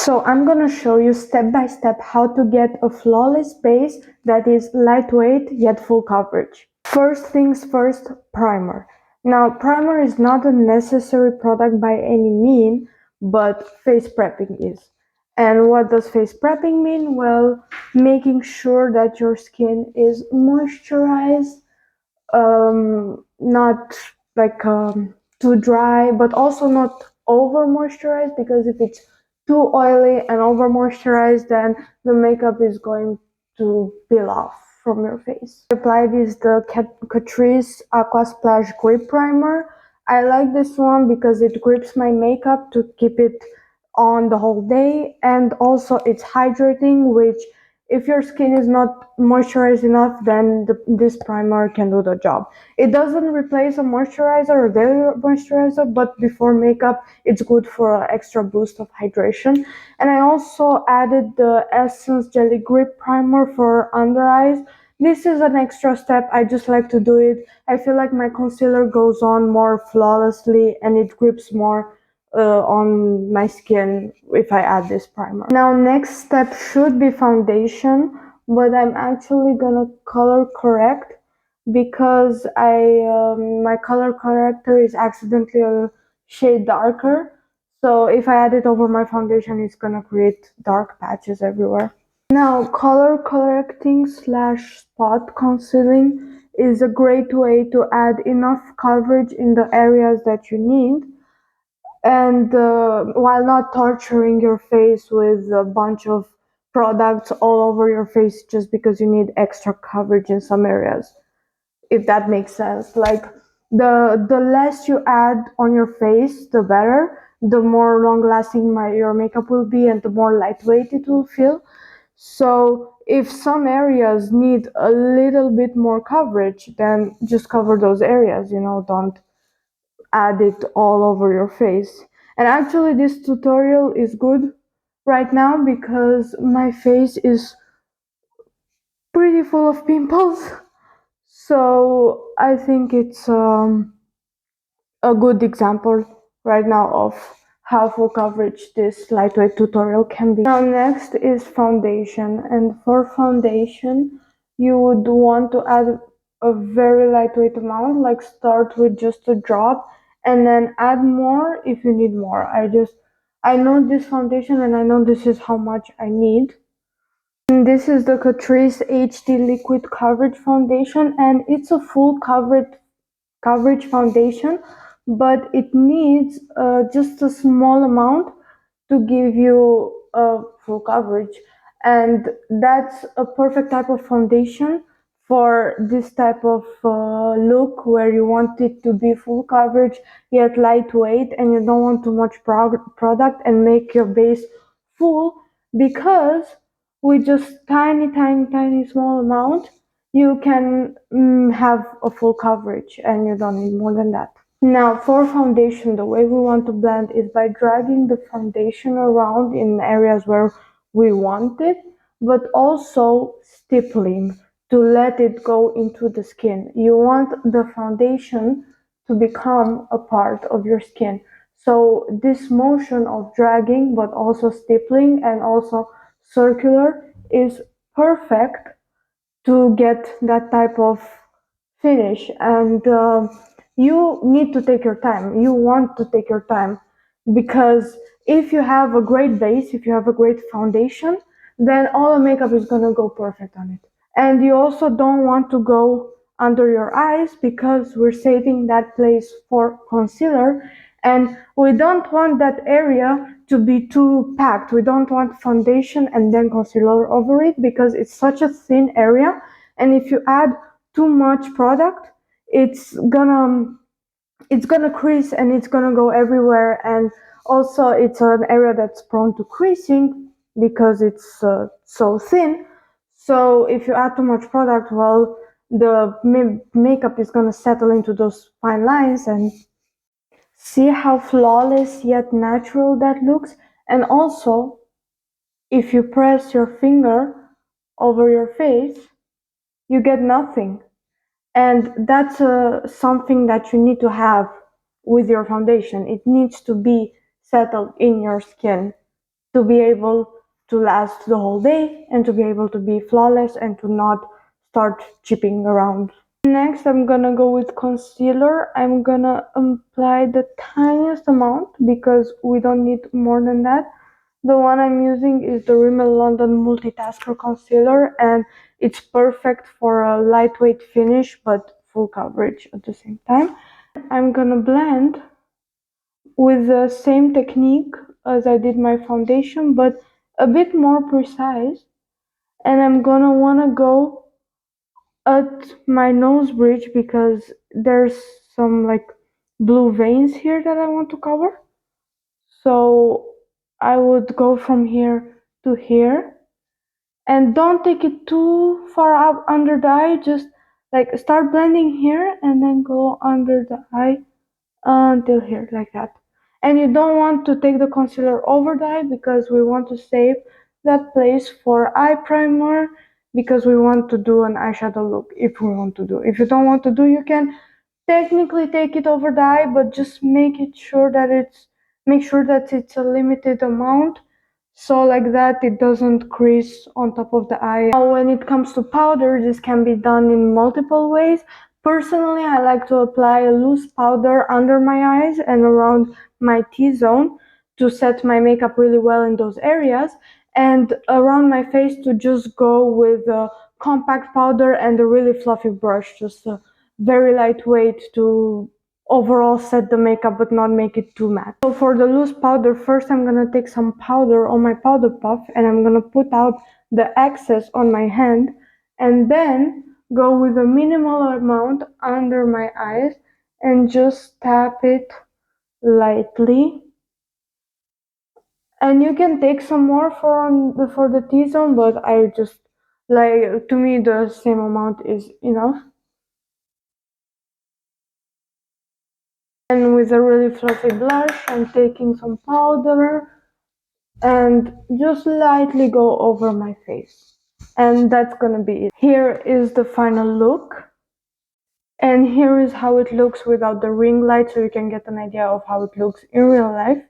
So I'm gonna show you step by step how to get a flawless base that is lightweight yet full coverage. First things first, primer. Now, primer is not a necessary product by any mean, but face prepping is. And what does face prepping mean? Well, making sure that your skin is moisturized, not like too dry, but also not over moisturized, because if it's too oily and over moisturized, then the makeup is going to peel off from your face. I applied is the Catrice Aqua Splash Grip Primer. I like this one because it grips my makeup to keep it on the whole day, and also it's hydrating, which if your skin is not moisturized enough, then this primer can do the job. It doesn't replace a moisturizer or daily moisturizer, but before makeup, it's good for an extra boost of hydration. And I also added the Essence Jelly Grip Primer for under eyes. This is an extra step. I just like to do it. I feel like my concealer goes on more flawlessly and it grips more on my skin if I add this primer. Now, next step should be foundation, but I'm actually gonna color correct because my color corrector is accidentally a shade darker. So if I add it over my foundation, it's gonna create dark patches everywhere. Now, color correcting slash spot concealing is a great way to add enough coverage in the areas that you need, and while not torturing your face with a bunch of products all over your face just because you need extra coverage in some areas, if that makes sense. Like, the less you add on your face, the better, the more long lasting your makeup will be and the more lightweight it will feel. So if some areas need a little bit more coverage, then just cover those areas, don't add it all over your face. And actually, this tutorial is good right now because my face is pretty full of pimples. So I think it's a good example right now of how full coverage this lightweight tutorial can be. Now, next is foundation. And for foundation, you would want to add a very lightweight amount, like start with just a drop and then add more if you need more. I know this foundation and I know this is how much I need. And this is the Catrice HD Liquid Coverage Foundation, and it's a full coverage foundation, but it needs just a small amount to give you full coverage. And that's a perfect type of foundation for this type of look where you want it to be full coverage yet lightweight, and you don't want too much product and make your base full, because with just tiny small amount you can have a full coverage and you don't need more than that. Now, for foundation, the way we want to blend is by dragging the foundation around in areas where we want it, but also stippling to let it go into the skin. You want the foundation to become a part of your skin. So this motion of dragging, but also stippling and also circular, is perfect to get that type of finish. And you need to take your time. You want to take your time, because if you have a great base, if you have a great foundation, then all the makeup is gonna go perfect on it. And you also don't want to go under your eyes, because we're saving that place for concealer, and we don't want that area to be too packed. We don't want foundation and then concealer over it, because it's such a thin area, and if you add too much product, it's gonna crease and it's gonna go everywhere. And also, it's an area that's prone to creasing because it's so thin. So if you add too much product, well, the makeup is gonna settle into those fine lines. And see how flawless yet natural that looks. And also, if you press your finger over your face, you get nothing. And that's something that you need to have with your foundation. It needs to be settled in your skin. to be able to last the whole day and to be able to be flawless and to not start chipping around. Next, I'm gonna go with concealer. I'm gonna apply the tiniest amount because we don't need more than that. The one I'm using is the Rimmel London Multitasker Concealer, and it's perfect for a lightweight finish but full coverage at the same time. I'm gonna blend with the same technique as I did my foundation, but a bit more precise. And I'm gonna wanna go at my nose bridge because there's some like blue veins here that I want to cover. So I would go from here to here, and don't take it too far up under the eye, just like start blending here and then go under the eye until here, like that. And you don't want to take the concealer over the eye because we want to save that place for eye primer, because we want to do an eyeshadow look. If we want to do, if you don't want to do, you can technically take it over the eye, but just make sure that it's a limited amount, so like that it doesn't crease on top of the eye. Now when it comes to powder, this can be done in multiple ways. Personally, I like to apply a loose powder under my eyes and around my T-zone to set my makeup really well in those areas, and around my face to just go with a compact powder and a really fluffy brush, just very lightweight to overall set the makeup but not make it too matte. So for the loose powder, first I'm gonna take some powder on my powder puff and I'm gonna put out the excess on my hand, and then go with a minimal amount under my eyes and just tap it lightly. And you can take some more for the T-zone, but I just like, to me the same amount is enough. And with a really fluffy blush, I'm taking some powder and just lightly go over my face. And that's gonna be it. Here is the final look. And here is how it looks without the ring light, so you can get an idea of how it looks in real life.